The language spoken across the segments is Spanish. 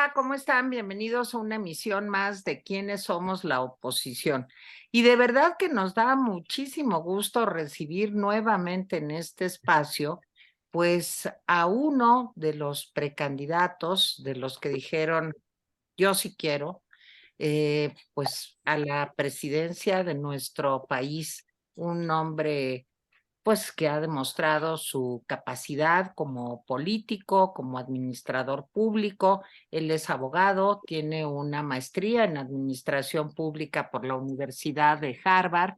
Hola, ¿cómo están? Bienvenidos a una emisión más de ¿Quiénes somos la oposición? Y de verdad que nos da muchísimo gusto recibir nuevamente en este espacio, pues a uno de los precandidatos, de los que dijeron, yo sí quiero, pues a la presidencia de nuestro país, un hombre pues que ha demostrado su capacidad como político, como administrador público. Él es abogado, tiene una maestría en administración pública por la Universidad de Harvard,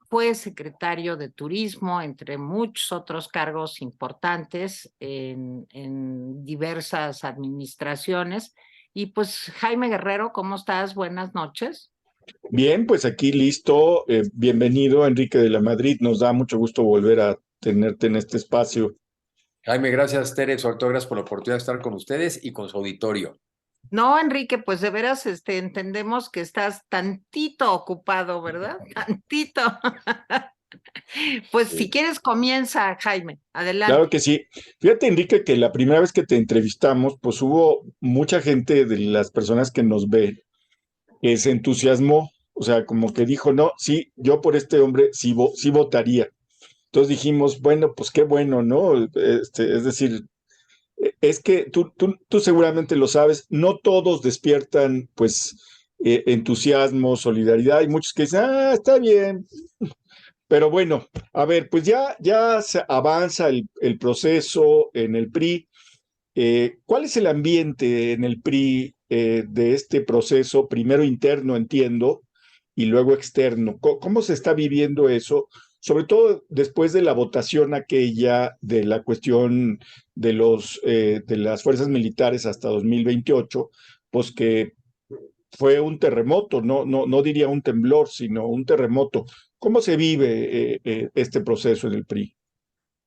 fue secretario de Turismo, entre muchos otros cargos importantes en diversas administraciones. Y pues Jaime Guerrero, ¿cómo estás? Buenas noches. Bien, pues aquí listo. Bienvenido, Enrique de la Madrid. Nos da mucho gusto volver a tenerte en este espacio. Jaime, gracias, Tere, sobre todo gracias por la oportunidad de estar con ustedes y con su auditorio. No, Enrique, pues de veras, entendemos que estás tantito ocupado, ¿verdad? Tantito. Pues si Eh, quieres, comienza, Jaime. claro Adelante. que sí. Fíjate, Enrique, que la primera vez que te entrevistamos, pues hubo mucha gente de las personas que nos ven que se entusiasmó, o sea, como que dijo, no, sí, yo por este hombre sí, sí votaría. Entonces dijimos, bueno, pues qué bueno, ¿no? Es decir, es que tú seguramente lo sabes, no todos despiertan pues entusiasmo, solidaridad, hay muchos que dicen, ah, está bien, pero bueno, a ver, pues ya se avanza el proceso en el PRI. ¿Cuál es el ambiente en el PRI de este proceso, primero interno, entiendo, y luego externo? ¿Cómo se está viviendo eso? Sobre todo después de la votación aquella de la cuestión de las fuerzas militares hasta 2028, pues que fue un terremoto, no diría un temblor, sino un terremoto. ¿Cómo se vive este proceso en el PRI?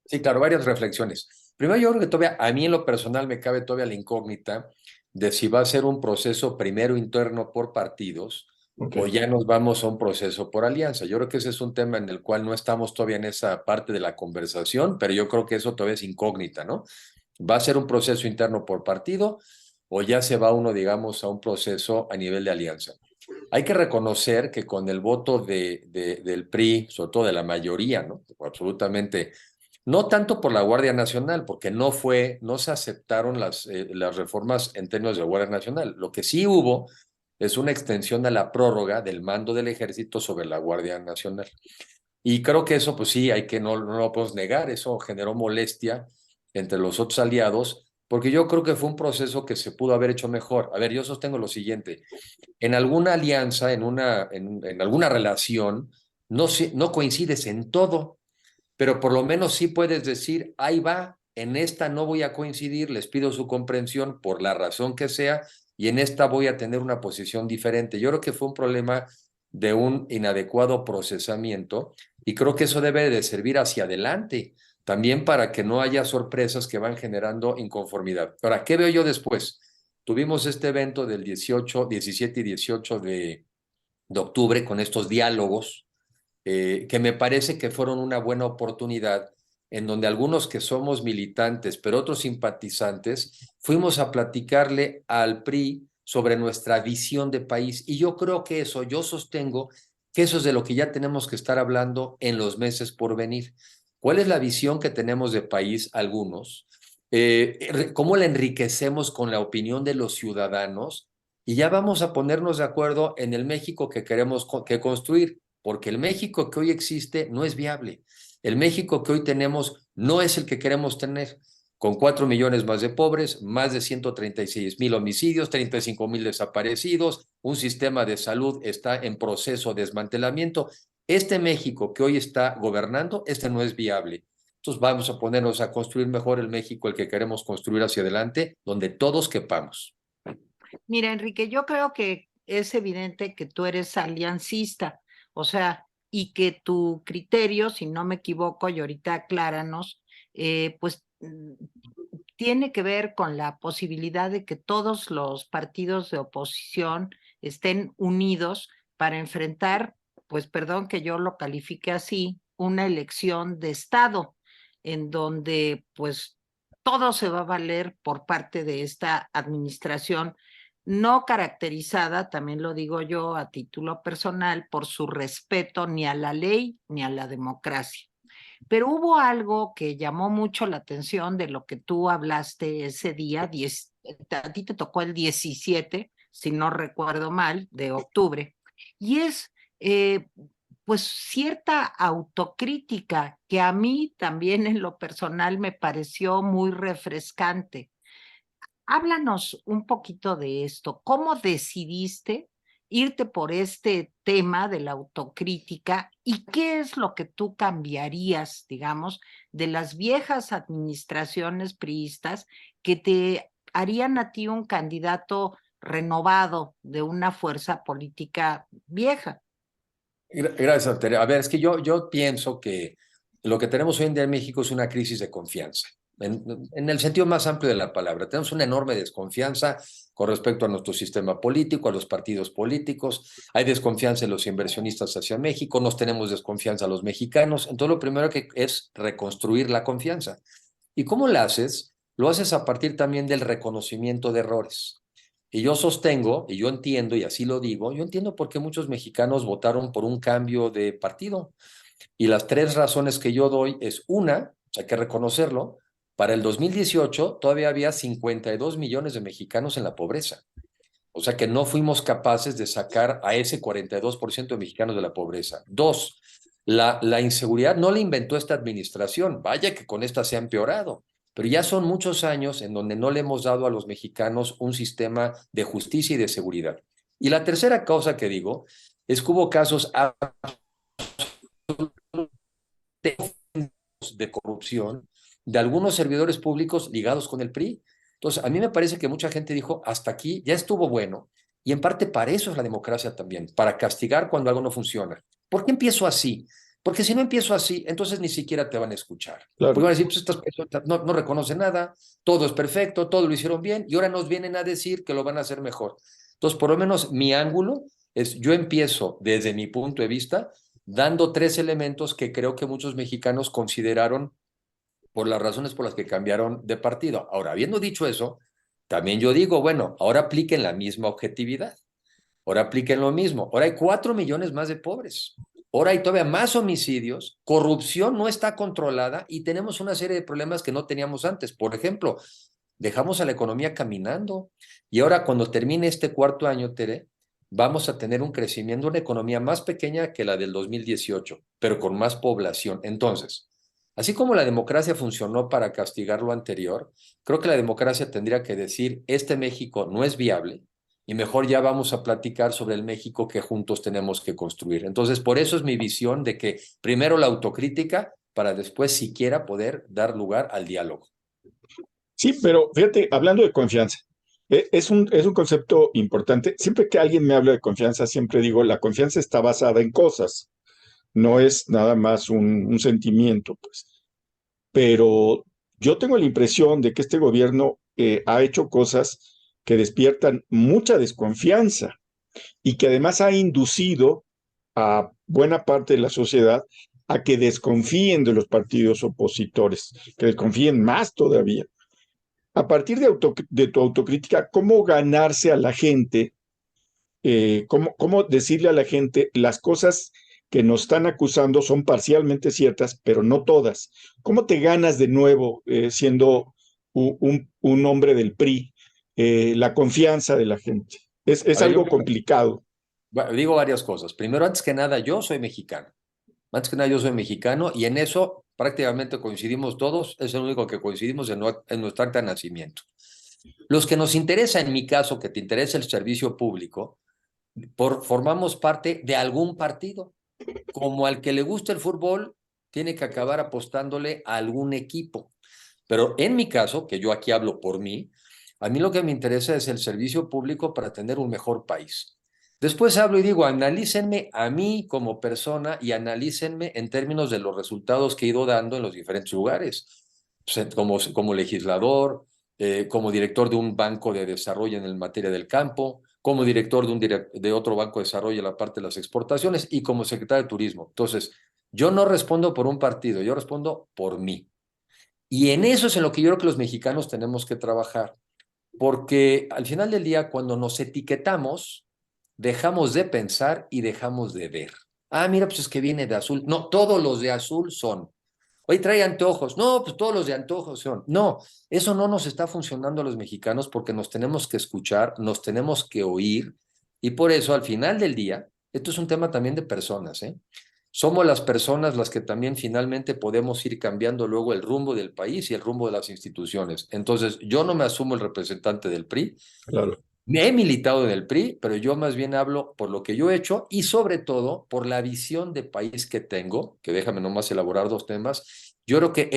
Sí, claro, varias reflexiones. Primero, yo creo que todavía, a mí en lo personal me cabe todavía la incógnita de si va a ser un proceso primero interno por partidos Ok. o ya nos vamos a un proceso por alianza. Yo creo que ese es un tema en el cual no estamos todavía en esa parte de la conversación, pero yo creo que eso todavía es incógnita, ¿no? ¿Va a ser un proceso interno por partido o ya se va uno, digamos, a un proceso a nivel de alianza? Hay que reconocer que con el voto del PRI, sobre todo de la mayoría, ¿no? Absolutamente, no tanto por la Guardia Nacional, porque no se aceptaron las reformas en términos de Guardia Nacional. Lo que sí hubo es una extensión a la prórroga del mando del ejército sobre la Guardia Nacional. Y creo que eso, pues sí, no lo podemos negar, eso generó molestia entre los otros aliados, porque yo creo que fue un proceso que se pudo haber hecho mejor. A ver, yo sostengo lo siguiente, en alguna alianza, en alguna relación, no coincides en todo, pero por lo menos sí puedes decir, ahí va, en esta no voy a coincidir, les pido su comprensión por la razón que sea, y en esta voy a tener una posición diferente. Yo creo que fue un problema de un inadecuado procesamiento, y creo que eso debe de servir hacia adelante, también para que no haya sorpresas que van generando inconformidad. Ahora, ¿qué veo yo después? Tuvimos este evento del 18, 17 y 18 de octubre con estos diálogos que me parece que fueron una buena oportunidad en donde algunos que somos militantes, pero otros simpatizantes, fuimos a platicarle al PRI sobre nuestra visión de país. Y yo creo que eso, yo sostengo que eso es de lo que ya tenemos que estar hablando en los meses por venir. ¿Cuál es la visión que tenemos de país algunos? ¿Cómo la enriquecemos con la opinión de los ciudadanos? Y ya vamos a ponernos de acuerdo en el México que queremos que construir, porque el México que hoy existe no es viable. El México que hoy tenemos no es el que queremos tener, con 4 millones más de pobres, más de 136,000 homicidios, 35,000 desaparecidos, un sistema de salud está en proceso de desmantelamiento. Este México que hoy está gobernando, este no es viable. Entonces vamos a ponernos a construir mejor el México, el que queremos construir hacia adelante, donde todos quepamos. Mira, Enrique, yo creo que es evidente que tú eres aliancista, o sea, y que tu criterio, si no me equivoco, y ahorita acláranos, pues tiene que ver con la posibilidad de que todos los partidos de oposición estén unidos para enfrentar, pues perdón que yo lo califique así, una elección de Estado en donde pues todo se va a valer por parte de esta administración, no caracterizada, también lo digo yo a título personal, por su respeto ni a la ley ni a la democracia. Pero hubo algo que llamó mucho la atención de lo que tú hablaste ese día, a ti te tocó el 17, si no recuerdo mal, de octubre, y es pues cierta autocrítica que a mí también en lo personal me pareció muy refrescante. Háblanos un poquito de esto. ¿Cómo decidiste irte por este tema de la autocrítica y qué es lo que tú cambiarías, digamos, de las viejas administraciones priistas que te harían a ti un candidato renovado de una fuerza política vieja? Gracias, Tere. A ver, es que yo pienso que lo que tenemos hoy en día en México es una crisis de confianza, en el sentido más amplio de la palabra. Tenemos una enorme desconfianza con respecto a nuestro sistema político, a los partidos políticos. Hay desconfianza en los inversionistas hacia México, nos tenemos desconfianza a los mexicanos. Entonces, lo primero que es reconstruir la confianza. ¿Y cómo la haces? Lo haces a partir también del reconocimiento de errores. Y yo sostengo, y yo entiendo, y así lo digo, yo entiendo por qué muchos mexicanos votaron por un cambio de partido. Y las tres razones que yo doy es una, hay que reconocerlo, para el 2018 todavía había 52 millones de mexicanos en la pobreza. O sea que no fuimos capaces de sacar a ese 42% de mexicanos de la pobreza. Dos, la inseguridad no la inventó esta administración, vaya que con esta se ha empeorado, pero ya son muchos años en donde no le hemos dado a los mexicanos un sistema de justicia y de seguridad. Y la tercera cosa que digo es que hubo casos de corrupción de algunos servidores públicos ligados con el PRI. Entonces, a mí me parece que mucha gente dijo, hasta aquí ya estuvo bueno, y en parte para eso es la democracia también, para castigar cuando algo no funciona. ¿Por qué empiezo así? Porque si no empiezo así, entonces ni siquiera te van a escuchar. Porque Claro. van a decir, pues estas personas no reconocen nada, todo es perfecto, todo lo hicieron bien, y ahora nos vienen a decir que lo van a hacer mejor. Entonces, por lo menos mi ángulo es, yo empiezo desde mi punto de vista, dando tres elementos que creo que muchos mexicanos consideraron por las razones por las que cambiaron de partido. Ahora, habiendo dicho eso, también yo digo, bueno, ahora apliquen la misma objetividad, ahora apliquen lo mismo. Ahora hay 4 millones más de pobres, ahora hay todavía más homicidios, corrupción no está controlada y tenemos una serie de problemas que no teníamos antes. Por ejemplo, dejamos a la economía caminando y ahora cuando termine este cuarto año, Tere, vamos a tener un crecimiento, una economía más pequeña que la del 2018, pero con más población. Entonces, así como la democracia funcionó para castigar lo anterior, creo que la democracia tendría que decir, este México no es viable y mejor ya vamos a platicar sobre el México que juntos tenemos que construir. Entonces, por eso es mi visión de que primero la autocrítica para después siquiera poder dar lugar al diálogo. Sí, pero fíjate, hablando de confianza, es un concepto importante. Siempre que alguien me habla de confianza, siempre digo, la confianza está basada en cosas, no es nada más un sentimiento, pues. Pero yo tengo la impresión de que este gobierno ha hecho cosas que despiertan mucha desconfianza y que además ha inducido a buena parte de la sociedad a que desconfíen de los partidos opositores, que desconfíen más todavía. A partir de tu autocrítica, ¿cómo ganarse a la gente? ¿Cómo decirle a la gente las cosas que nos están acusando son parcialmente ciertas, pero no todas? ¿Cómo te ganas de nuevo siendo un hombre del PRI la confianza de la gente? Es A ver, algo complicado. digo varias cosas. Primero, antes que nada, yo soy mexicano. Antes que nada, yo soy mexicano y en eso prácticamente coincidimos todos. Es el único que coincidimos en nuestro acta de nacimiento. Los que nos interesa, en mi caso, que te interesa el servicio público, formamos parte de algún partido. Como al que le gusta el fútbol, tiene que acabar apostándole a algún equipo. Pero en mi caso, que yo aquí hablo por mí, a mí lo que me interesa es el servicio público para tener un mejor país. Después hablo y digo, analícenme a mí como persona y analícenme en términos de los resultados que he ido dando en los diferentes lugares, como legislador, como director de un banco de desarrollo en el materia del campo, como director de otro banco de desarrollo en la parte de las exportaciones y como secretario de turismo. Entonces, yo no respondo por un partido, yo respondo por mí. Y en eso es en lo que yo creo que los mexicanos tenemos que trabajar, porque al final del día, cuando nos etiquetamos, dejamos de pensar y dejamos de ver. Ah, mira, pues es que viene de azul. No, todos los de azul son. Hoy trae anteojos. No, pues todos los de anteojos son. No, eso no nos está funcionando a los mexicanos porque nos tenemos que escuchar, nos tenemos que oír y por eso al final del día, esto es un tema también de personas, ¿eh? Somos las personas las que también finalmente podemos ir cambiando luego el rumbo del país y el rumbo de las instituciones. Entonces, yo no me asumo el representante del PRI, Claro. me he militado en el PRI, pero yo más bien hablo por lo que yo he hecho y sobre todo por la visión de país que tengo, que déjame nomás elaborar dos temas. Yo creo que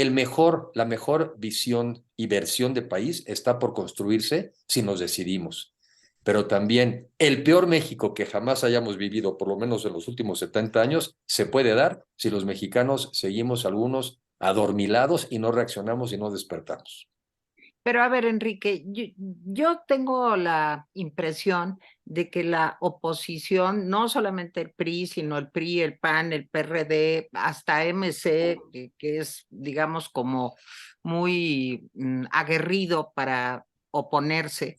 la mejor visión y versión de país está por construirse si nos decidimos. Pero también el peor México que jamás hayamos vivido, por lo menos en los últimos 70 años, se puede dar si los mexicanos seguimos algunos adormilados y no reaccionamos y no despertamos. Pero a ver, Enrique, yo tengo la impresión de que la oposición, no solamente el PRI, sino el PRI, el PAN, el PRD, hasta MC, que es, digamos, como muy aguerrido para oponerse,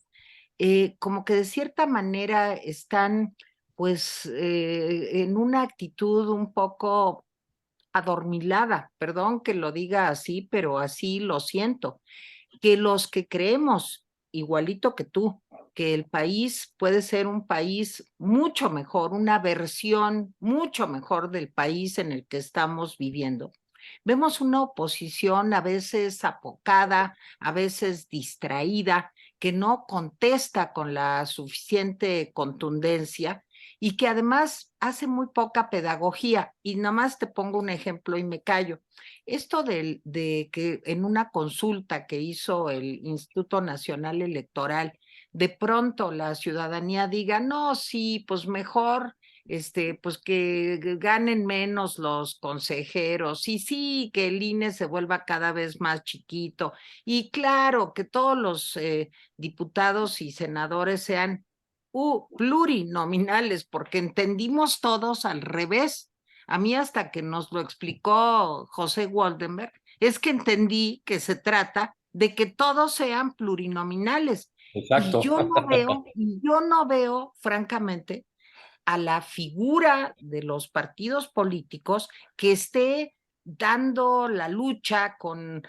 como que de cierta manera están, pues, en una actitud un poco adormilada, perdón que lo diga así, pero así lo siento, que los que creemos, igualito que tú, que el país puede ser un país mucho mejor, una versión mucho mejor del país en el que estamos viviendo. Vemos una oposición a veces apocada, a veces distraída, que no contesta con la suficiente contundencia y que además hace muy poca pedagogía. Y nada más te pongo un ejemplo y me callo. Esto de que en una consulta que hizo el Instituto Nacional Electoral, de pronto la ciudadanía diga, no, sí, pues mejor, pues que ganen menos los consejeros, y sí, que el INE se vuelva cada vez más chiquito, y claro, que todos los diputados y senadores sean plurinominales, porque entendimos todos al revés. A mí hasta que nos lo explicó José Waldenberg, es que entendí que se trata de que todos sean plurinominales. Exacto. Y yo no veo, francamente, a la figura de los partidos políticos que esté dando la lucha con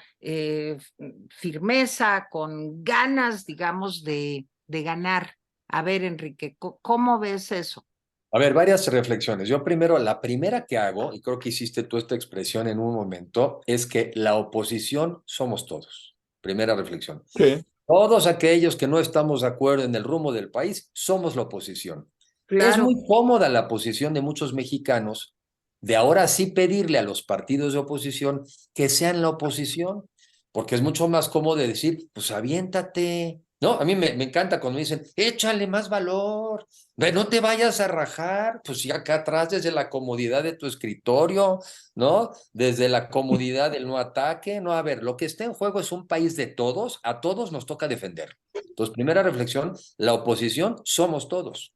firmeza, con ganas, digamos, de ganar. A ver, Enrique, ¿cómo ves eso? A ver, varias reflexiones. Yo primero, la primera que hago, y creo que hiciste tú esta expresión en un momento, es que la oposición somos todos. Primera reflexión. Sí, Todos aquellos que no estamos de acuerdo en el rumbo del país, somos la oposición. Es Claro. muy cómoda la posición de muchos mexicanos de ahora sí pedirle a los partidos de oposición que sean la oposición, porque es mucho más cómodo decir, pues aviéntate, ¿no? A mí me encanta cuando me dicen, échale más valor, no te vayas a rajar, pues sí, acá atrás desde la comodidad de tu escritorio, ¿no? Desde la comodidad del no ataque, no, a ver, lo que está en juego es un país de todos, a todos nos toca defender. Entonces, primera reflexión, la oposición somos todos.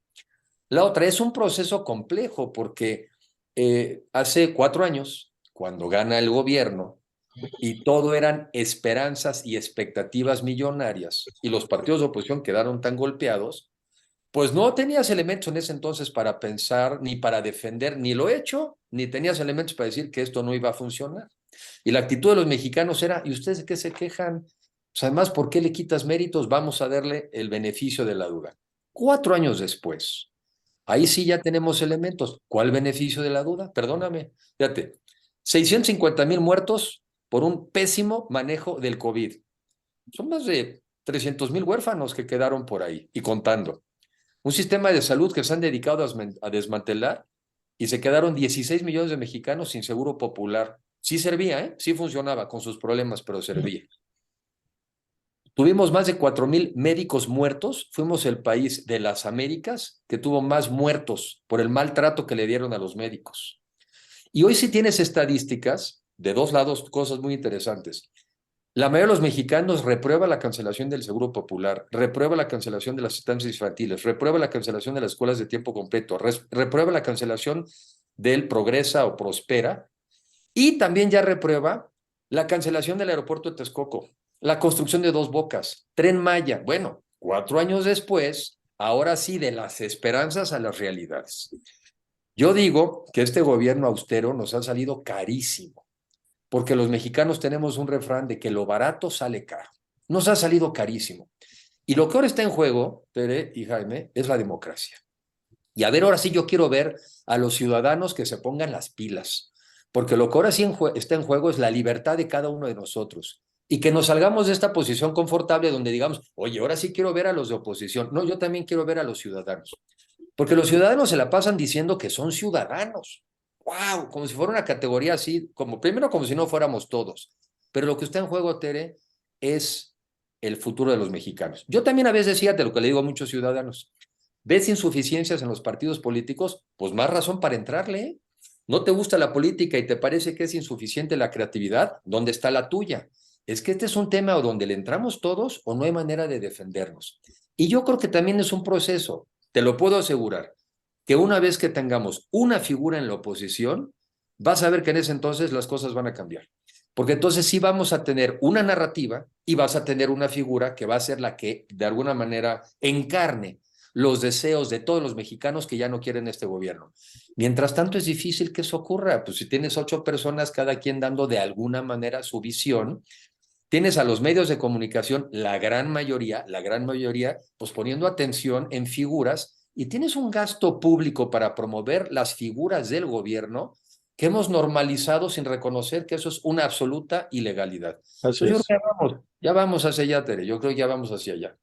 La otra es un proceso complejo porque hace 4 años, cuando gana el gobierno, y todo eran esperanzas y expectativas millonarias, y los partidos de oposición quedaron tan golpeados, pues no tenías elementos en ese entonces para pensar, ni para defender, ni lo hecho, ni tenías elementos para decir que esto no iba a funcionar. Y la actitud de los mexicanos era, ¿y ustedes de qué se quejan? Pues además, ¿por qué le quitas méritos? Vamos a darle el beneficio de la duda. 4 años después, ahí sí ya tenemos elementos. ¿Cuál beneficio de la duda? Perdóname, fíjate, 650,000 muertos por un pésimo manejo del COVID. Son más de 300,000 huérfanos que quedaron por ahí y contando. Un sistema de salud que se han dedicado a desmantelar y se quedaron 16 millones de mexicanos sin seguro popular. Sí servía, ¿eh? Sí funcionaba con sus problemas, pero servía. Tuvimos más de 4,000 médicos muertos. Fuimos el país de las Américas que tuvo más muertos por el maltrato que le dieron a los médicos. Y hoy sí tienes estadísticas de dos lados, cosas muy interesantes. La mayoría de los mexicanos reprueba la cancelación del Seguro Popular, reprueba la cancelación de las estancias infantiles, reprueba la cancelación de las escuelas de tiempo completo, reprueba la cancelación del Progresa o Prospera y también ya reprueba la cancelación del aeropuerto de Texcoco, la construcción de Dos Bocas, Tren Maya. Bueno, 4 años después, ahora sí, de las esperanzas a las realidades. Yo digo que este gobierno austero nos ha salido carísimo, porque los mexicanos tenemos un refrán de que lo barato sale caro. Nos ha salido carísimo. Y lo que ahora está en juego, Tere y Jaime, es la democracia. Y a ver, ahora sí yo quiero ver a los ciudadanos que se pongan las pilas, porque lo que ahora sí está en juego es la libertad de cada uno de nosotros. Y que nos salgamos de esta posición confortable donde digamos, oye, ahora sí quiero ver a los de oposición. No, yo también quiero ver a los ciudadanos. Porque los ciudadanos se la pasan diciendo que son ciudadanos. ¡Wow! Como si fuera una categoría así, como primero como si no fuéramos todos. Pero lo que está en juego, Tere, es el futuro de los mexicanos. Yo también a veces decía de lo que le digo a muchos ciudadanos. ¿Ves insuficiencias en los partidos políticos? Pues más razón para entrarle, ¿eh? ¿No te gusta la política y te parece que es insuficiente la creatividad? ¿Dónde está la tuya? Es que este es un tema donde le entramos todos o no hay manera de defendernos. Y yo creo que también es un proceso, te lo puedo asegurar, que una vez que tengamos una figura en la oposición, vas a ver que en ese entonces las cosas van a cambiar. Porque entonces sí vamos a tener una narrativa y vas a tener una figura que va a ser la que de alguna manera encarne los deseos de todos los mexicanos que ya no quieren este gobierno. Mientras tanto, es difícil que eso ocurra. Pues si tienes 8 personas, cada quien dando de alguna manera su visión, tienes a los medios de comunicación, la gran mayoría, pues poniendo atención en figuras y tienes un gasto público para promover las figuras del gobierno que hemos normalizado sin reconocer que eso es una absoluta ilegalidad. Así Entonces yo creo es. que ya vamos hacia allá, Tere, yo creo que ya vamos hacia allá.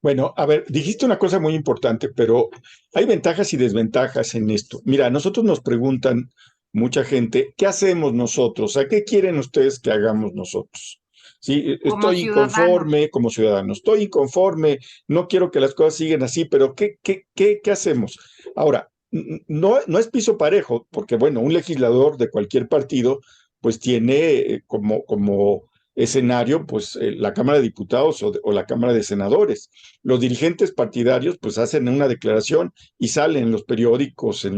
Bueno, a ver, dijiste una cosa muy importante, pero hay ventajas y desventajas en esto. Mira, a nosotros nos preguntan mucha gente, ¿qué hacemos nosotros? ¿A qué quieren ustedes que hagamos nosotros? Sí, como estoy ciudadanos. inconforme como ciudadano, estoy inconforme, no quiero que las cosas sigan así, pero ¿qué hacemos? Ahora, no es piso parejo, porque bueno, un legislador de cualquier partido, pues tiene como escenario, pues la Cámara de Diputados o la Cámara de Senadores. Los dirigentes partidarios pues hacen una declaración y salen en los periódicos, en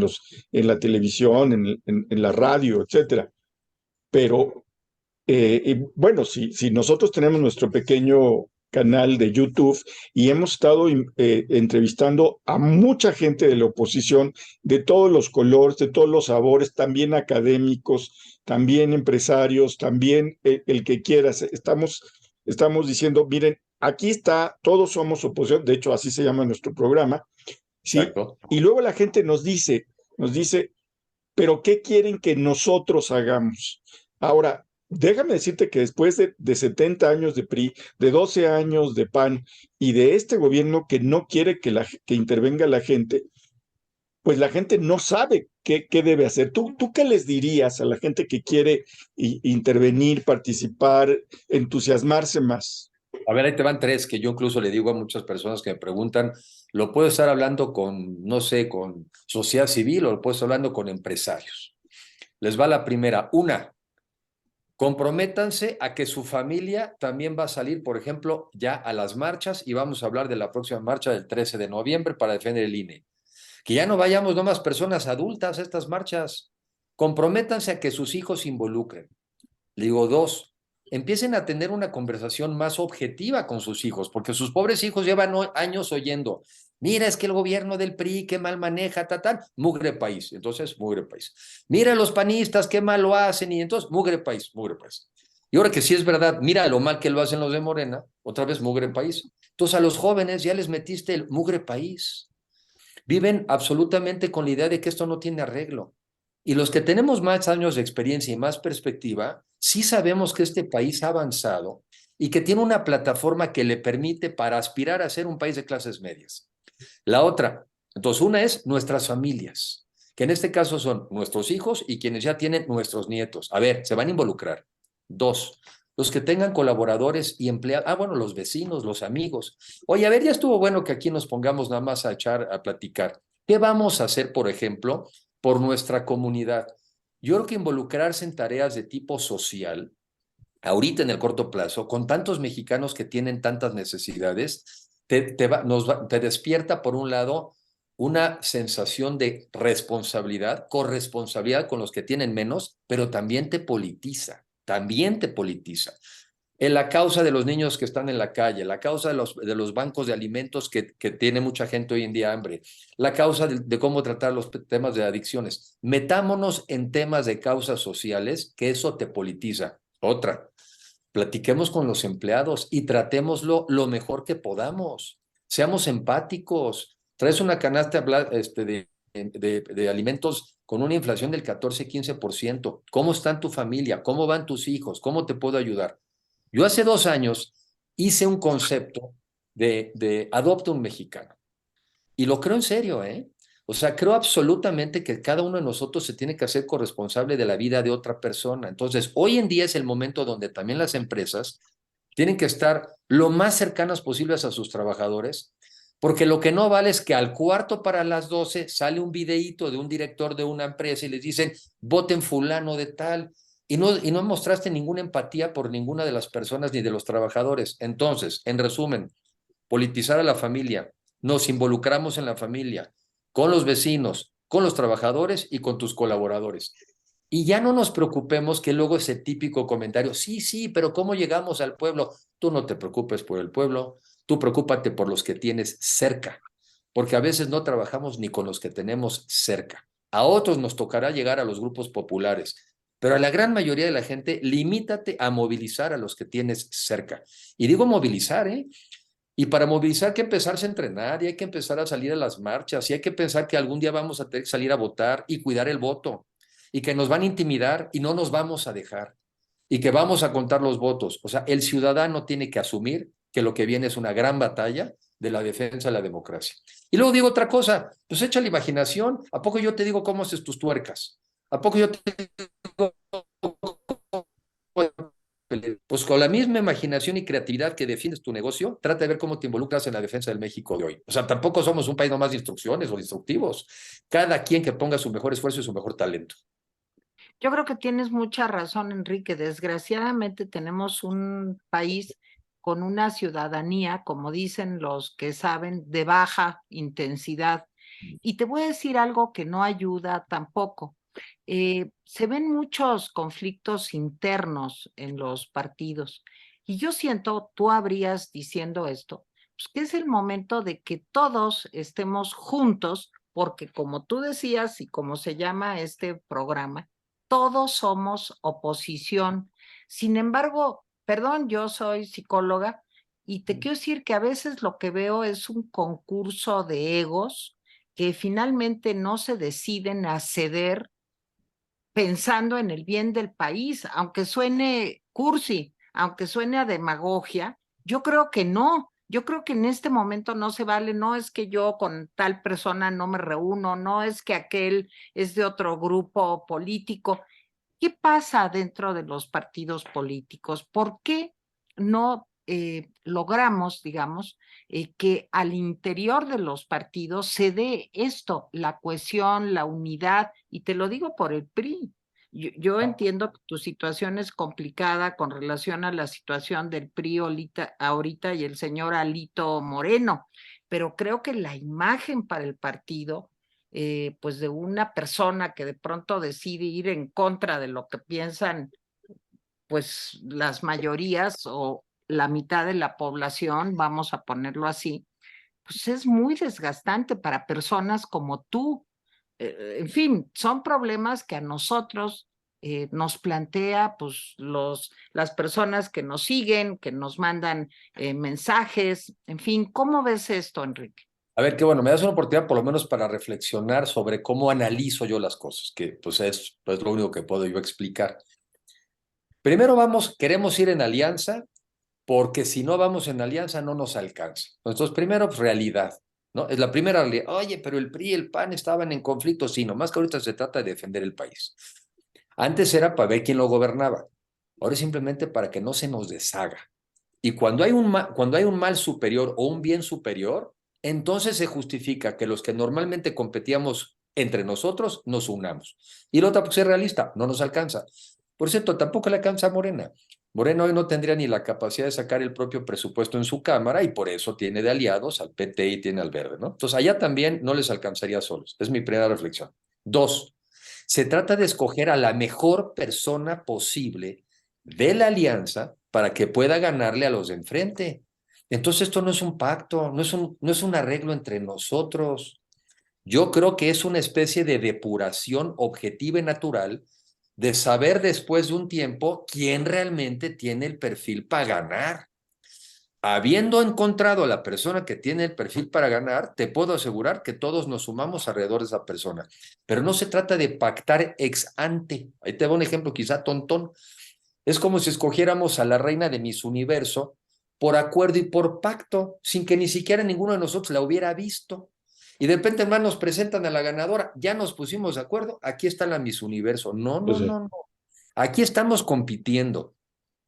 la televisión, en la radio, etcétera. Pero bueno, si nosotros tenemos nuestro pequeño canal de YouTube y hemos estado entrevistando a mucha gente de la oposición, de todos los colores, de todos los sabores, también académicos, también empresarios, también el que quieras. Estamos diciendo, miren, aquí está, todos somos oposición, de hecho así se llama nuestro programa, ¿sí? Exacto. Y luego la gente nos dice, pero ¿qué quieren que nosotros hagamos? Ahora, déjame decirte que después de 70 años de PRI, de 12 años de PAN y de este gobierno que no quiere que intervenga la gente, pues la gente no sabe qué debe hacer. ¿Tú qué les dirías a la gente que quiere intervenir, participar, entusiasmarse más? A ver, ahí te van tres que yo incluso le digo a muchas personas que me preguntan, ¿lo puedo estar hablando con, no sé, con sociedad civil o lo puedo estar hablando con empresarios? Les va la primera. Una, comprométanse a que su familia también va a salir, por ejemplo, ya a las marchas y vamos a hablar de la próxima marcha del 13 de noviembre para defender el INE. Que ya no vayamos nomás personas adultas a estas marchas. Comprométanse a que sus hijos se involucren. Le digo, dos, empiecen a tener una conversación más objetiva con sus hijos, porque sus pobres hijos llevan años oyendo, mira, es que el gobierno del PRI, qué mal maneja, mugre país. Entonces, mugre país. Mira los panistas, qué mal lo hacen, y entonces, mugre país, mugre país. Y ahora que sí es verdad, mira lo mal que lo hacen los de Morena, otra vez mugre país. Entonces a los jóvenes ya les metiste el mugre país. Viven absolutamente con la idea de que esto no tiene arreglo. Y los que tenemos más años de experiencia y más perspectiva, sí sabemos que este país ha avanzado y que tiene una plataforma que le permite para aspirar a ser un país de clases medias. La otra, entonces una es nuestras familias, que en este caso son nuestros hijos y quienes ya tienen nuestros nietos. A ver, se van a involucrar. Dos, los que tengan colaboradores y empleados, bueno, los vecinos, los amigos. Oye, a ver, ya estuvo bueno que aquí nos pongamos nada más a platicar. ¿Qué vamos a hacer, por ejemplo, por nuestra comunidad? Yo creo que involucrarse en tareas de tipo social, ahorita en el corto plazo, con tantos mexicanos que tienen tantas necesidades, te despierta, por un lado, una sensación de responsabilidad, corresponsabilidad con los que tienen menos, pero también te politiza. también te politiza. En la causa de los niños que están en la calle, la causa de los bancos de alimentos que tiene mucha gente hoy en día hambre, la causa de cómo tratar los temas de adicciones. Metámonos en temas de causas sociales, que eso te politiza. Otra, platiquemos con los empleados y tratémoslo lo mejor que podamos. Seamos empáticos. Traes una canasta de alimentos con una inflación del 14-15%. ¿Cómo está tu familia? ¿Cómo van tus hijos? ¿Cómo te puedo ayudar? Yo hace 2 años hice un concepto de adopta un mexicano. Y lo creo en serio, ¿eh? O sea, creo absolutamente que cada uno de nosotros se tiene que hacer corresponsable de la vida de otra persona. Entonces, hoy en día es el momento donde también las empresas tienen que estar lo más cercanas posibles a sus trabajadores, porque lo que no vale es que al cuarto para las 12 sale un videíto de un director de una empresa y les dicen, voten fulano de tal, y no mostraste ninguna empatía por ninguna de las personas ni de los trabajadores. Entonces, en resumen, politizar a la familia, nos involucramos en la familia, con los vecinos, con los trabajadores y con tus colaboradores. Y ya no nos preocupemos que luego ese típico comentario, sí, pero ¿cómo llegamos al pueblo? Tú no te preocupes por el pueblo, tú preocúpate por los que tienes cerca, porque a veces no trabajamos ni con los que tenemos cerca. A otros nos tocará llegar a los grupos populares, pero a la gran mayoría de la gente, limítate a movilizar a los que tienes cerca. Y digo movilizar, ¿eh? Y para movilizar hay que empezarse a entrenar y hay que empezar a salir a las marchas y hay que pensar que algún día vamos a tener que salir a votar y cuidar el voto y que nos van a intimidar y no nos vamos a dejar y que vamos a contar los votos. O sea, el ciudadano tiene que asumir que lo que viene es una gran batalla de la defensa de la democracia. Y luego digo otra cosa, pues echa la imaginación. ¿A poco yo te digo cómo haces tus tuercas? ¿A poco yo te digo pues con la misma imaginación y creatividad que defiendes tu negocio, trata de ver cómo te involucras en la defensa del México de hoy? O sea, tampoco somos un país nomás de instrucciones o de instructivos. Cada quien que ponga su mejor esfuerzo y su mejor talento. Yo creo que tienes mucha razón, Enrique. Desgraciadamente tenemos un país con una ciudadanía, como dicen los que saben, de baja intensidad. Y te voy a decir algo que no ayuda tampoco. Se ven muchos conflictos internos en los partidos. Y yo siento, tú habrías diciendo esto, pues que es el momento de que todos estemos juntos, porque como tú decías y como se llama este programa, todos somos oposición. Sin embargo, perdón, yo soy psicóloga y te quiero decir que a veces lo que veo es un concurso de egos que finalmente no se deciden a ceder pensando en el bien del país, aunque suene cursi, aunque suene a demagogia, yo creo que no. Yo creo que en este momento no se vale, no es que yo con tal persona no me reúno, no es que aquel es de otro grupo político. ¿Qué pasa dentro de los partidos políticos? ¿Por qué no logramos, digamos, que al interior de los partidos se dé esto, la cohesión, la unidad? Y te lo digo por el PRI. Yo entiendo que tu situación es complicada con relación a la situación del PRI ahorita y el señor Alito Moreno, pero creo que la imagen para el partido pues de una persona que de pronto decide ir en contra de lo que piensan pues las mayorías o la mitad de la población, vamos a ponerlo así, pues es muy desgastante para personas como tú. En fin, son problemas que a nosotros nos plantea pues las personas que nos siguen, que nos mandan mensajes, en fin, ¿cómo ves esto, Enrique? A ver, qué bueno, me das una oportunidad por lo menos para reflexionar sobre cómo analizo yo las cosas, que pues es lo único que puedo yo explicar. Primero queremos ir en alianza, porque si no vamos en alianza no nos alcanza. Entonces, primero, pues, realidad, ¿no? Es la primera realidad. Oye, pero el PRI y el PAN estaban en conflicto, sí, nomás que ahorita se trata de defender el país. Antes era para ver quién lo gobernaba, ahora es simplemente para que no se nos deshaga. Y cuando hay un mal superior o un bien superior, entonces se justifica que los que normalmente competíamos entre nosotros nos unamos. Y la otra, pues es realista, no nos alcanza. Por cierto, tampoco le alcanza a Morena. Morena hoy no tendría ni la capacidad de sacar el propio presupuesto en su Cámara y por eso tiene de aliados al PT y tiene al Verde, ¿no? Entonces allá también no les alcanzaría solos. Es mi primera reflexión. 2, se trata de escoger a la mejor persona posible de la alianza para que pueda ganarle a los de enfrente. Entonces esto no es un pacto, no es un arreglo entre nosotros. Yo creo que es una especie de depuración objetiva y natural de saber después de un tiempo quién realmente tiene el perfil para ganar. Habiendo encontrado a la persona que tiene el perfil para ganar, te puedo asegurar que todos nos sumamos alrededor de esa persona. Pero no se trata de pactar ex ante. Ahí te va un ejemplo quizá tontón. Es como si escogiéramos a la reina de Miss Universo por acuerdo y por pacto, sin que ni siquiera ninguno de nosotros la hubiera visto. Y de repente, hermano, nos presentan a la ganadora, ya nos pusimos de acuerdo, aquí está la Miss Universo. No, Pues no, sí. no, no. Aquí estamos compitiendo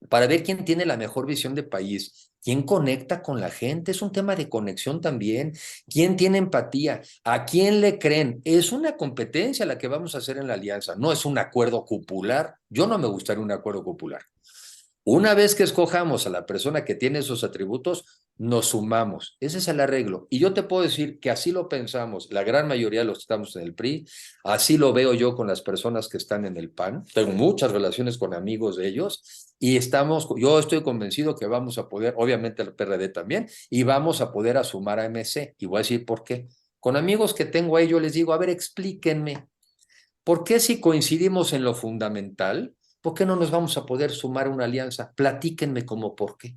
para ver quién tiene la mejor visión de país, quién conecta con la gente, es un tema de conexión también, quién tiene empatía, a quién le creen, es una competencia la que vamos a hacer en la alianza, no es un acuerdo cupular, yo no me gustaría un acuerdo cupular. Una vez que escojamos a la persona que tiene esos atributos, nos sumamos. Ese es el arreglo. Y yo te puedo decir que así lo pensamos, la gran mayoría de los que estamos en el PRI, así lo veo yo con las personas que están en el PAN. Tengo muchas relaciones con amigos de ellos y yo estoy convencido que vamos a poder, obviamente el PRD también, y vamos a poder sumar a MC. Y voy a decir por qué. Con amigos que tengo ahí, yo les digo, a ver, explíquenme. ¿Por qué si coincidimos en lo fundamental, por qué no nos vamos a poder sumar a una alianza? Platíquenme cómo por qué.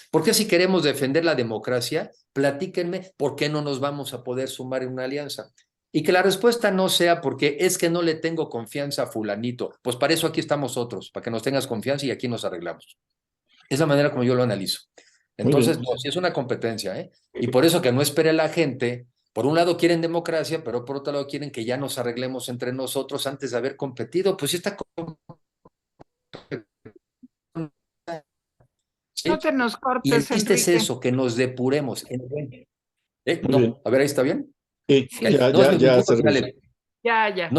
¿Por qué si queremos defender la democracia, platíquenme por qué no nos vamos a poder sumar en una alianza? Y que la respuesta no sea porque es que no le tengo confianza a fulanito. Pues para eso aquí estamos otros, para que nos tengas confianza y aquí nos arreglamos. Es la manera como yo lo analizo. Muy bien. Entonces, no, sí es una competencia, ¿eh? Y por eso que no espere la gente, por un lado quieren democracia, pero por otro lado quieren que ya nos arreglemos entre nosotros antes de haber competido. Pues sí está, No ¿sí? te nos Y el cortes, chiste es Enrique. eso, que nos depuremos. Muy bien. No, a ver, ahí está bien. Sí, Ok. Sí, No, es mi ya punto se final. revisó. ya.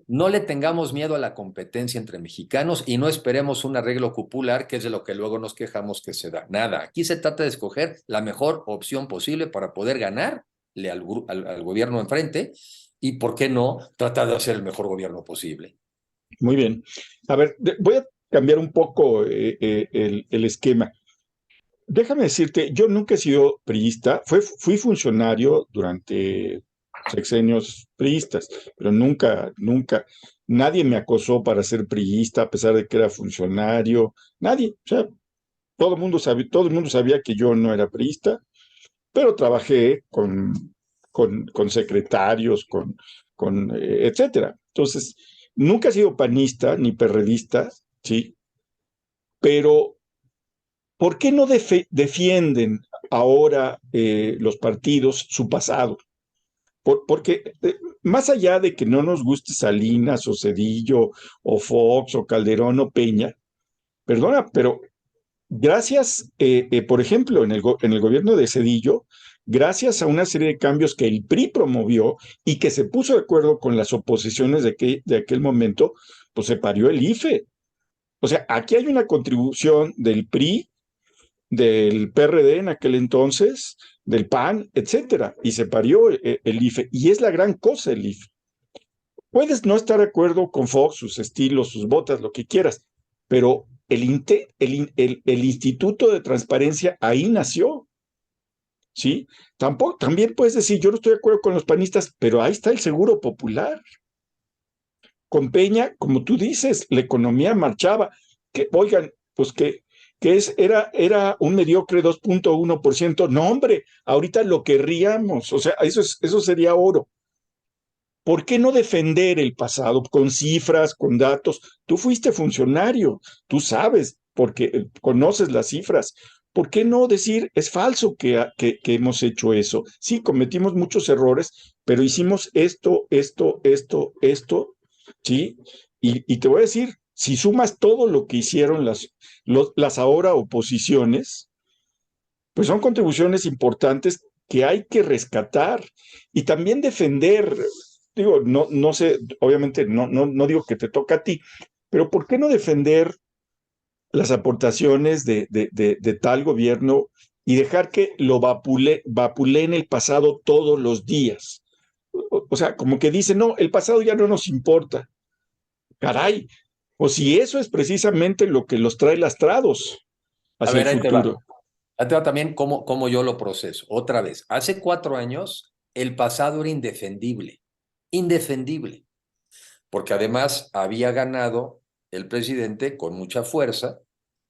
No le tengamos miedo a la competencia entre mexicanos y no esperemos un arreglo cupular, que es de lo que luego nos quejamos que se da. Nada, aquí se trata de escoger la mejor opción posible para poder ganarle al gobierno enfrente y, ¿por qué no, tratar de hacer el mejor gobierno posible? Muy bien. A ver, voy a cambiar un poco el esquema. Déjame decirte, yo nunca he sido priista, fui funcionario durante sexenios priistas, pero nadie me acosó para ser priista a pesar de que era funcionario, nadie, o sea, todo el mundo sabía que yo no era priista, pero trabajé con secretarios, etcétera. Entonces, nunca he sido panista ni perredista, ¿sí? Pero ¿por qué no defienden ahora los partidos su pasado? Porque más allá de que no nos guste Salinas o Cedillo o Fox o Calderón o Peña, perdona, pero gracias, por ejemplo, en el gobierno de Cedillo, gracias a una serie de cambios que el PRI promovió y que se puso de acuerdo con las oposiciones de aquel momento, pues se parió el IFE. O sea, aquí hay una contribución del PRI, del PRD en aquel entonces, del PAN, etcétera, y se parió el IFE, y es la gran cosa el IFE. Puedes no estar de acuerdo con Fox, sus estilos, sus botas, lo que quieras, pero el Instituto de Transparencia ahí nació, ¿sí? También puedes decir, yo no estoy de acuerdo con los panistas, pero ahí está el Seguro Popular. Con Peña, como tú dices, la economía marchaba. Que, oigan, pues era un mediocre 2.1%. No, hombre, ahorita lo querríamos. O sea, eso sería oro. ¿Por qué no defender el pasado con cifras, con datos? Tú fuiste funcionario, tú sabes, porque conoces las cifras. ¿Por qué no decir, es falso que hemos hecho eso? Sí, cometimos muchos errores, pero hicimos esto, ¿sí? Y te voy a decir, si sumas todo lo que hicieron las ahora oposiciones, pues son contribuciones importantes que hay que rescatar y también defender. Digo, no sé, obviamente no digo que te toca a ti, pero ¿por qué no defender las aportaciones de tal gobierno y dejar que lo vapuleen el pasado todos los días? O sea, como que dicen, no, el pasado ya no nos importa. Caray, o si eso es precisamente lo que los trae lastrados A hacia el ver, ahí te va. futuro. Ahí te va también cómo yo lo proceso. Otra vez, hace 4 años el pasado era indefendible, indefendible, porque además había ganado el presidente con mucha fuerza,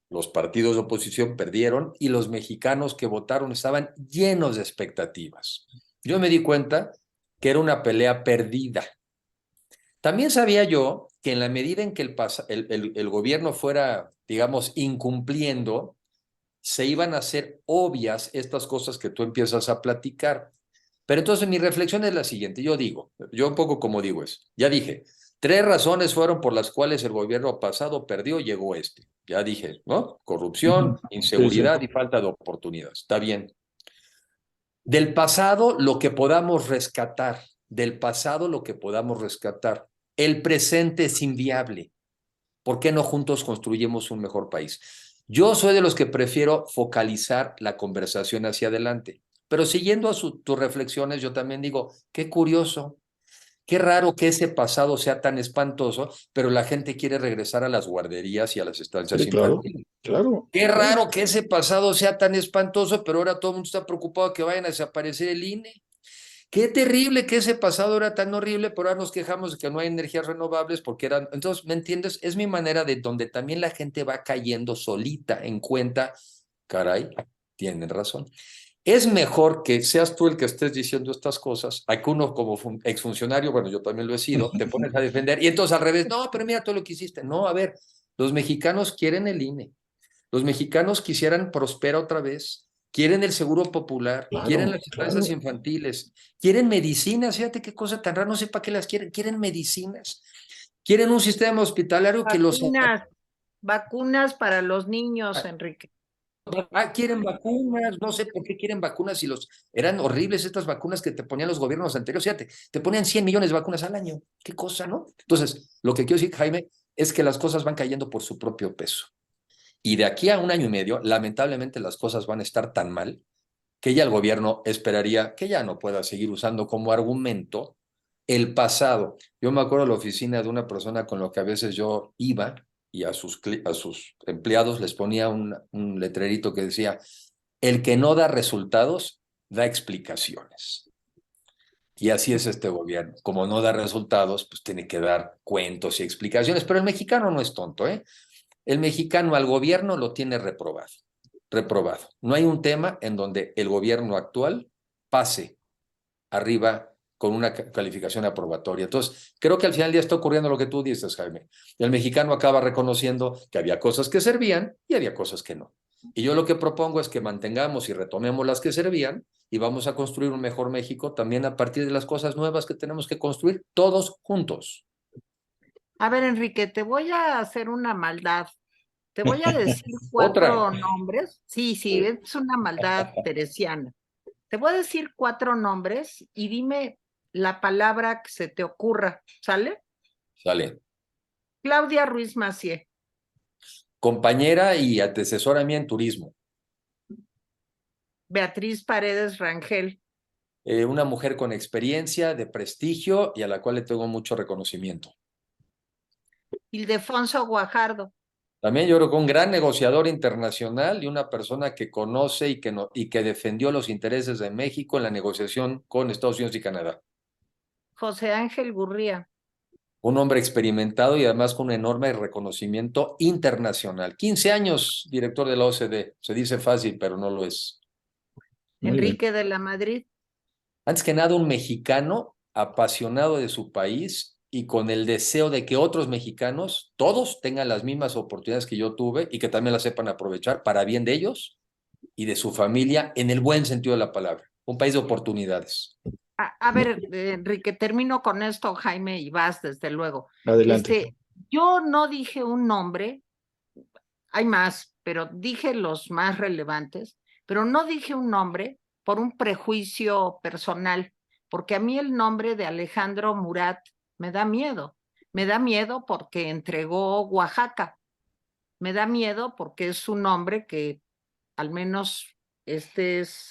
los partidos de oposición perdieron y los mexicanos que votaron estaban llenos de expectativas. Yo me di cuenta que era una pelea perdida. También sabía yo que en la medida en que el gobierno fuera, digamos, incumpliendo, se iban a hacer obvias estas cosas que tú empiezas a platicar. Pero entonces mi reflexión es la siguiente, yo un poco como digo es, ya dije, 3 razones fueron por las cuales el gobierno pasado perdió, llegó este. Ya dije, ¿no? Corrupción, Sí, sí. inseguridad y falta de oportunidades. Está bien. Del pasado lo que podamos rescatar, del pasado lo que podamos rescatar. El presente es inviable. ¿Por qué no juntos construyemos un mejor país? Yo soy de los que prefiero focalizar la conversación hacia adelante, pero siguiendo tus reflexiones, yo también digo, qué curioso, qué raro que ese pasado sea tan espantoso, pero la gente quiere regresar a las guarderías y a las estancias Sí, claro, infantiles. claro, Qué claro. raro que ese pasado sea tan espantoso, pero ahora todo el mundo está preocupado que vayan a desaparecer el INE. Qué terrible que ese pasado era tan horrible, pero ahora nos quejamos de que no hay energías renovables porque eran... Entonces, ¿me entiendes? Es mi manera de donde también la gente va cayendo solita en cuenta, caray, tienen razón. Es mejor que seas tú el que estés diciendo estas cosas, a que uno como exfuncionario, bueno, yo también lo he sido, te pones a defender y entonces al revés, no, pero mira todo lo que hiciste. No, a ver, los mexicanos quieren el INE, los mexicanos quisieran prosperar otra vez, quieren el seguro popular, quieren Claro, las estancias claro. infantiles, quieren medicinas, fíjate qué cosa tan rara, no sé para qué las quieren, quieren medicinas, quieren un sistema hospitalario que los... Vacunas, vacunas para los niños, Enrique. Quieren vacunas, no sé por qué quieren vacunas si eran horribles estas vacunas que te ponían los gobiernos anteriores, fíjate, te ponían 100 millones de vacunas al año, qué cosa, ¿no? Entonces, lo que quiero decir, Jaime, es que las cosas van cayendo por su propio peso. Y de aquí a 1 año y medio, lamentablemente las cosas van a estar tan mal que ya el gobierno esperaría que ya no pueda seguir usando como argumento el pasado. Yo me acuerdo de la oficina de una persona con la que a veces yo iba y a sus empleados les ponía un letrerito que decía, el que no da resultados, da explicaciones. Y así es este gobierno. Como no da resultados, pues tiene que dar cuentos y explicaciones. Pero el mexicano no es tonto, ¿eh? El mexicano al gobierno lo tiene reprobado, reprobado. No hay un tema en donde el gobierno actual pase arriba con una calificación aprobatoria. Entonces, creo que al final del día está ocurriendo lo que tú dices, Jaime. El mexicano acaba reconociendo que había cosas que servían y había cosas que no. Y yo lo que propongo es que mantengamos y retomemos las que servían y vamos a construir un mejor México también a partir de las cosas nuevas que tenemos que construir todos juntos. A ver, Enrique, te voy a hacer una maldad. Te voy a decir Otra, 4 nombres. Sí, sí, es una maldad teresiana. Te voy a decir 4 nombres y dime la palabra que se te ocurra, ¿sale? sale. Claudia Ruiz Massieu, Compañera y antecesora mía en turismo. Beatriz Paredes Rangel, Una mujer con experiencia, de prestigio y a la cual le tengo mucho reconocimiento. Ildefonso Guajardo, También yo creo que un gran negociador internacional y una persona que conoce y que defendió los intereses de México en la negociación con Estados Unidos y Canadá. José Ángel Gurría, Un hombre experimentado y además con un enorme reconocimiento internacional. 15 años director de la OCDE. Se dice fácil, pero no lo es. Muy bien. Enrique de la Madrid, Antes que nada, un mexicano apasionado de su país y con el deseo de que otros mexicanos, todos, tengan las mismas oportunidades que yo tuve y que también las sepan aprovechar para bien de ellos y de su familia en el buen sentido de la palabra. Un país de oportunidades. a ver, Enrique, termino con esto, Jaime, y vas, desde luego. Adelante. Yo no dije un nombre, hay más, pero dije los más relevantes, pero no dije un nombre por un prejuicio personal, porque a mí el nombre de Alejandro Murat me da miedo. Me da miedo porque entregó Oaxaca. Me da miedo porque es un hombre que, al menos, es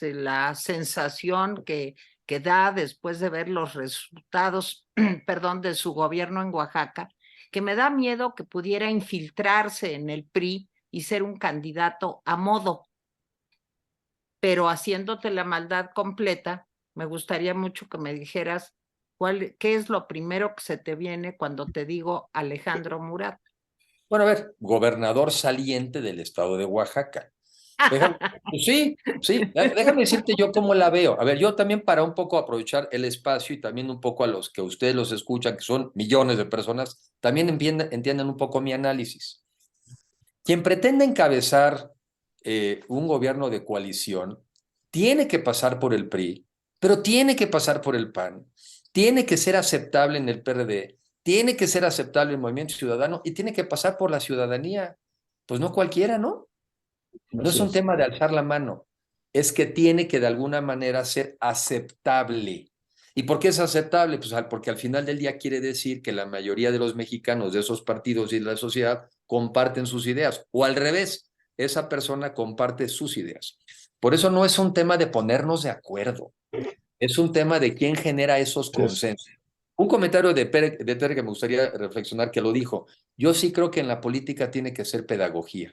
la sensación que da después de ver los resultados, perdón, de su gobierno en Oaxaca, que me da miedo que pudiera infiltrarse en el PRI y ser un candidato a modo. Pero haciéndote la maldad completa, me gustaría mucho que me dijeras qué es lo primero que se te viene cuando te digo Alejandro Murat. Bueno, a ver, gobernador saliente del estado de Oaxaca. Pues sí, déjame decirte yo cómo la veo. A ver, yo también para un poco aprovechar el espacio y también un poco a los que ustedes los escuchan, que son millones de personas, también entiendan un poco mi análisis. Quien pretende encabezar un gobierno de coalición tiene que pasar por el PRI, pero tiene que pasar por el PAN, tiene que ser aceptable en el PRD, tiene que ser aceptable en el Movimiento Ciudadano y tiene que pasar por la ciudadanía. Pues no cualquiera, ¿no? No es un tema de alzar la mano, es que tiene que de alguna manera ser aceptable. ¿Y por qué es aceptable? Pues porque al final del día quiere decir que la mayoría de los mexicanos de esos partidos y de la sociedad comparten sus ideas, o al revés, esa persona comparte sus ideas. Por eso no es un tema de ponernos de acuerdo, es un tema de quién genera esos consensos. Un comentario de Tere que me gustaría reflexionar, que lo dijo. Yo sí creo que en la política tiene que ser pedagogía.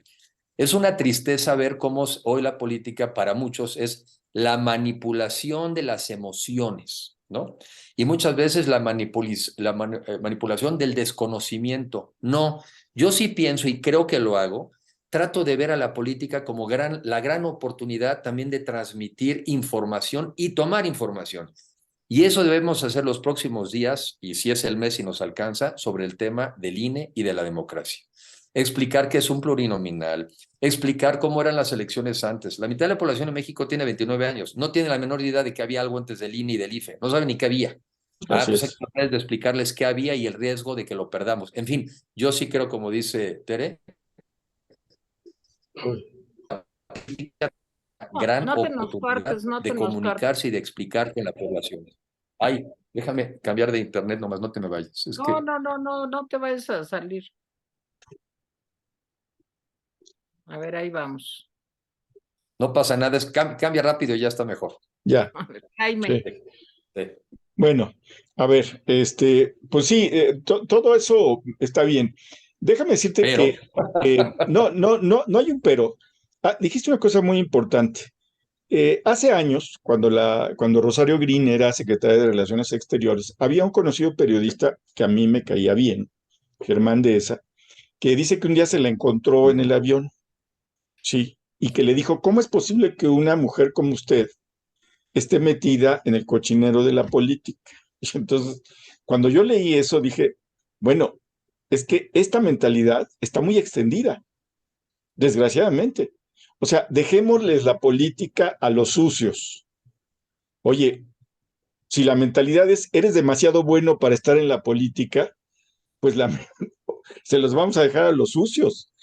Es una tristeza ver cómo hoy la política para muchos es la manipulación de las emociones, ¿no? Y muchas veces la manipulación del desconocimiento. No, yo sí pienso y creo que lo hago, trato de ver a la política como la gran oportunidad también de transmitir información y tomar información. Y eso debemos hacer los próximos días, y si es el mes y nos alcanza, sobre el tema del INE y de la democracia. Explicar qué es un plurinominal, explicar cómo eran las elecciones antes. La mitad de la población en México tiene 29 años, no tiene la menor idea de que había algo antes del INE y del IFE, no saben ni qué había. Pues hay que tratar de explicarles qué había y el riesgo de que lo perdamos. En fin, yo sí creo, como dice Tere, gran oportunidad de comunicarse y de explicar con la población. Ay, déjame cambiar de internet nomás, no te me vayas. No te vayas a salir. A ver, ahí vamos. No pasa nada, cambia rápido y ya está mejor. Ya. Jaime. Sí. Bueno, a ver, pues sí, todo eso está bien. Déjame decirte que no hay un pero. Dijiste una cosa muy importante. Hace años, cuando Rosario Green era secretaria de Relaciones Exteriores, había un conocido periodista que a mí me caía bien, Germán Dehesa, que dice que un día se la encontró en el avión, sí, y que le dijo, ¿cómo es posible que una mujer como usted esté metida en el cochinero de la política? Y entonces, cuando yo leí eso, dije, bueno, es que esta mentalidad está muy extendida, desgraciadamente. O sea, dejémosles la política a los sucios. Oye, si la mentalidad es, eres demasiado bueno para estar en la política, pues se los vamos a dejar a los sucios.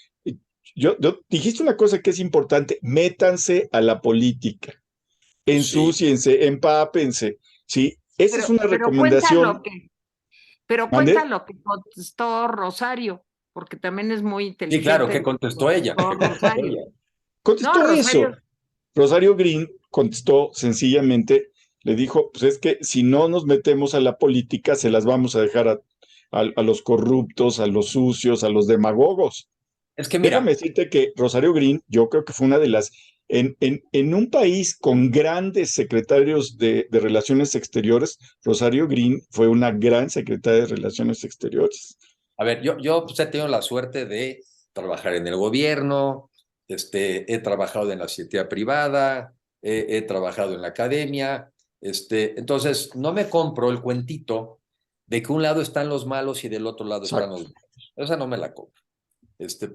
Dijiste una cosa que es importante, métanse a la política, ensúciense, empápense, ¿sí? Esa es una recomendación. Cuenta lo que contestó Rosario, porque también es muy inteligente. Sí, claro, ¿qué contestó ella? Contestó eso. Rosario Green contestó sencillamente, le dijo, pues es que si no nos metemos a la política, se las vamos a dejar a los corruptos, a los sucios, a los demagogos. Es que mira, déjame decirte que Rosario Green, yo creo que fue una de las, en un país con grandes secretarios de Relaciones Exteriores, Rosario Green fue una gran secretaria de Relaciones Exteriores. A ver, yo pues, he tenido la suerte de trabajar en el gobierno, he trabajado en la iniciativa privada, he trabajado en la academia, entonces no me compro el cuentito de que un lado están los malos y del otro lado están los buenos. Esa no me la compro.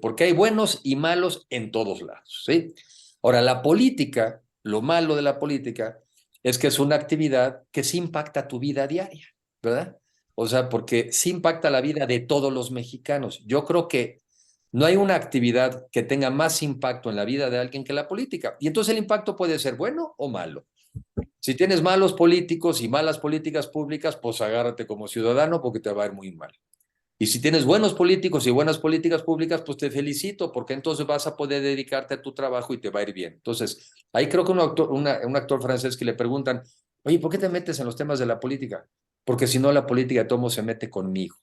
Porque hay buenos y malos en todos lados, ¿sí? Ahora, la política, lo malo de la política es que es una actividad que sí impacta tu vida diaria, ¿verdad? O sea, porque sí impacta la vida de todos los mexicanos. Yo creo que no hay una actividad que tenga más impacto en la vida de alguien que la política. Y entonces el impacto puede ser bueno o malo. Si tienes malos políticos y malas políticas públicas, pues agárrate como ciudadano porque te va a ir muy mal. Y si tienes buenos políticos y buenas políticas públicas, pues te felicito, porque entonces vas a poder dedicarte a tu trabajo y te va a ir bien. Entonces, ahí creo que un actor francés que le preguntan, oye, ¿por qué te metes en los temas de la política? Porque si no, la política de todo modo se mete conmigo.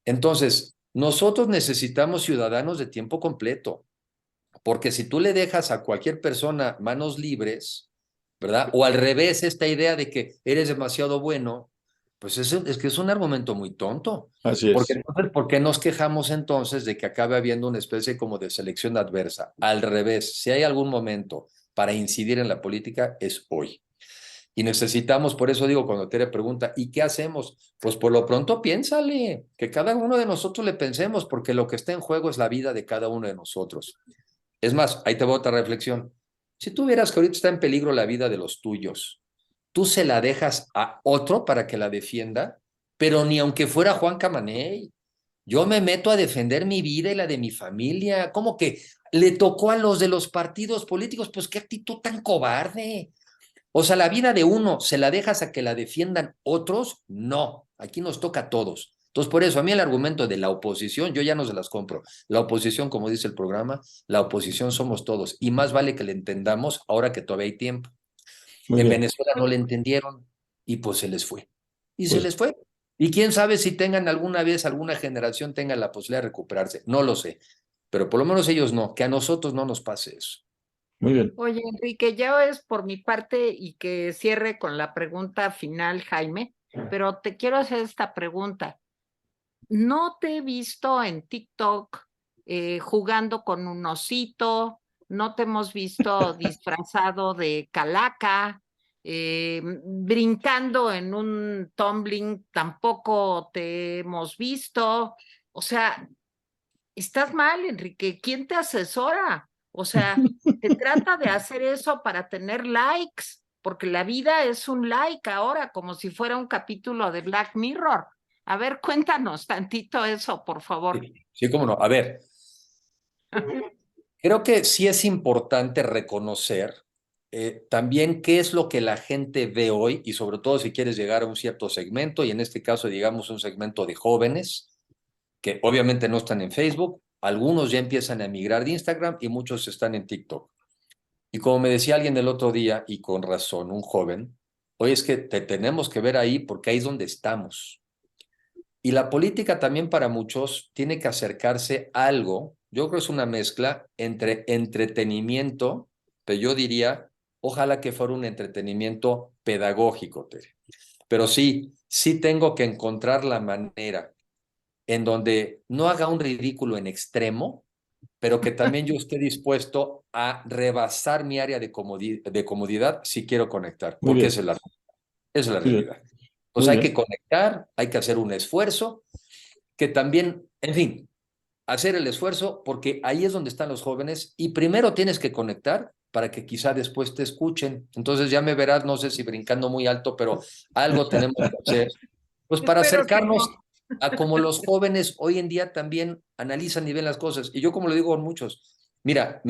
Entonces, Nosotros necesitamos ciudadanos de tiempo completo, porque si tú le dejas a cualquier persona manos libres, ¿verdad? O al revés, esta idea de que eres demasiado bueno, pues es que es un argumento muy tonto. Así Porque es. entonces, ¿por qué nos quejamos entonces de que acabe habiendo una especie como de selección adversa? Al revés, si hay algún momento para incidir en la política, es hoy. Y necesitamos, por eso digo, cuando Tere pregunta, ¿y qué hacemos? Pues por lo pronto piénsale, que cada uno de nosotros le pensemos, porque lo que está en juego es la vida de cada uno de nosotros. Es más, ahí te voy a otra reflexión. Si tú vieras que ahorita está en peligro la vida de los tuyos, tú se la dejas a otro para que la defienda, pero ni aunque fuera Juan Camaney. Yo me meto a defender mi vida y la de mi familia. ¿Cómo que le tocó a los de los partidos políticos? Pues qué actitud tan cobarde. O sea, la vida de uno, ¿se la dejas a que la defiendan otros? No, aquí nos toca a todos. Entonces, por eso, a mí el argumento de la oposición, yo ya no se las compro. La oposición, como dice el programa, la oposición somos todos. Y más vale que le entendamos ahora que todavía hay tiempo. Muy En bien. Venezuela no le entendieron y pues se les fue. Y se Pues les fue. Y quién sabe si tengan alguna vez, alguna generación tenga la posibilidad de recuperarse. No lo sé. Pero por lo menos ellos no. Que a nosotros no nos pase eso. muy bien. Oye, Enrique, ya es por mi parte y que cierre con la pregunta final, Jaime, pero te quiero hacer esta pregunta. No te he visto en TikTok jugando con un osito, no te hemos visto disfrazado de calaca, brincando en un tumbling, tampoco te hemos visto. O sea, estás mal, Enrique. ¿Quién te asesora? O sea, se trata de hacer eso para tener likes, porque la vida es un like ahora, como si fuera un capítulo de Black Mirror. A ver, cuéntanos tantito eso, por favor. Sí, sí, cómo no. A ver, creo que sí es importante reconocer también qué es lo que la gente ve hoy y sobre todo si quieres llegar a un cierto segmento y en este caso digamos un segmento de jóvenes que obviamente no están en Facebook, algunos ya empiezan a emigrar de Instagram y muchos están en TikTok. Y como me decía alguien el otro día y con razón, un joven, oye, es que te tenemos que ver ahí porque ahí es donde estamos. Y la política también para muchos tiene que acercarse a algo, yo creo que es una mezcla entre entretenimiento, pero yo diría, ojalá que fuera un entretenimiento pedagógico, Tere. Pero sí, sí tengo que encontrar la manera en donde no haga un ridículo en extremo, pero que también yo esté dispuesto a rebasar mi área de comodidad si quiero conectar, Muy porque bien. esa es la Muy bien. realidad. Muy Entonces hay que bien. conectar, hay que hacer un esfuerzo, que también, en fin, hacer el esfuerzo, porque ahí es donde están los jóvenes y primero tienes que conectar para que quizá después te escuchen. Entonces ya me verás, no sé si brincando muy alto, pero algo tenemos que hacer, pues para Espero que acercarnos no. a como los jóvenes hoy en día también analizan y ven las cosas. Y yo como lo digo a muchos, mira,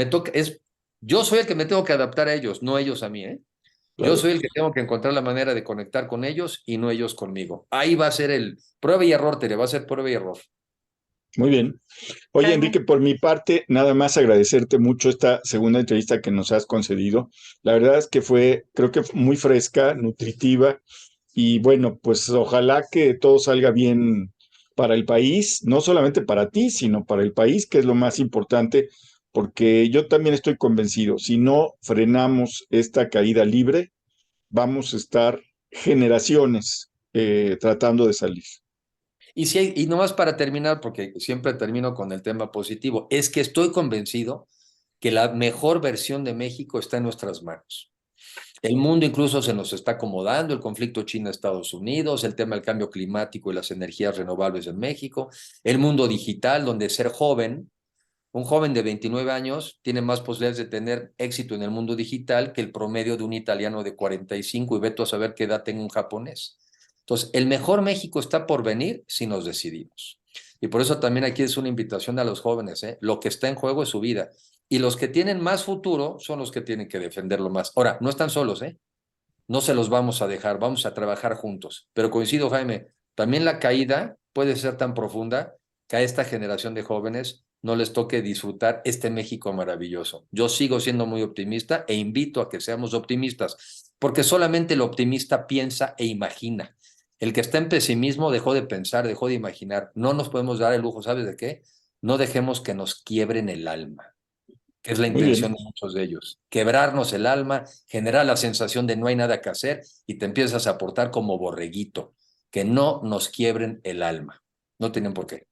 yo soy el que me tengo que adaptar a ellos, no ellos a mí, ¿eh? Yo Claro. soy el que tengo que encontrar la manera de conectar con ellos y no ellos conmigo. Ahí va a ser el prueba y error, Tere, va a ser prueba y error. Muy bien. Oye, Jaime. Enrique, por mi parte, nada más agradecerte mucho esta segunda entrevista que nos has concedido. La verdad es que fue, creo que muy fresca, nutritiva y bueno, pues ojalá que todo salga bien para el país, no solamente para ti, sino para el país, que es lo más importante, porque yo también estoy convencido, si no frenamos esta caída libre, vamos a estar generaciones tratando de salir. Y nomás para terminar, porque siempre termino con el tema positivo, es que estoy convencido que la mejor versión de México está en nuestras manos. El mundo incluso se nos está acomodando, el conflicto China-Estados Unidos, el tema del cambio climático y las energías renovables en México, el mundo digital, donde ser joven, un joven de 29 años tiene más posibilidades de tener éxito en el mundo digital que el promedio de un italiano de 45 y vete a saber qué edad tenga un japonés. Entonces, el mejor México está por venir si nos decidimos. Y por eso también aquí es una invitación a los jóvenes, ¿eh? Lo que está en juego es su vida. Y los que tienen más futuro son los que tienen que defenderlo más. Ahora, no están solos, ¿eh? No se los vamos a dejar, vamos a trabajar juntos. Pero coincido, Jaime, también la caída puede ser tan profunda que a esta generación de jóvenes no les toque disfrutar este México maravilloso. Yo sigo siendo muy optimista e invito a que seamos optimistas, porque solamente el optimista piensa e imagina. El que está en pesimismo dejó de pensar, dejó de imaginar. No nos podemos dar el lujo, ¿sabes de qué? No dejemos que nos quiebren el alma, que es la Muy bien. intención de muchos de ellos. Quebrarnos el alma, generar la sensación de no hay nada que hacer y te empiezas a portar como borreguito. Que no nos quiebren el alma. No tienen por qué.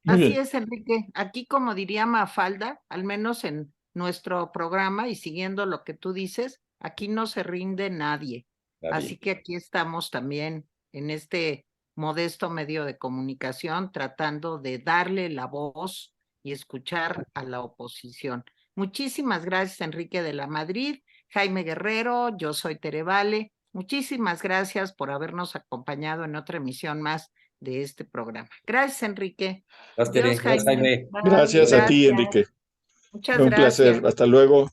Muy Así bien. es, Enrique. Aquí, como diría Mafalda, al menos en nuestro programa y siguiendo lo que tú dices, aquí no se rinde nadie. Así que aquí estamos también en este modesto medio de comunicación tratando de darle la voz y escuchar a la oposición. Muchísimas gracias, Enrique de la Madrid, Jaime Guerrero, yo soy Tere Vale. Muchísimas gracias por habernos acompañado en otra emisión más de este programa. Gracias, Enrique. Gracias, Tere. Dios, Gracias, Jaime. Jaime. Bye, Gracias a ti, gracias. Enrique. Muchas Fue un placer. gracias. Hasta luego.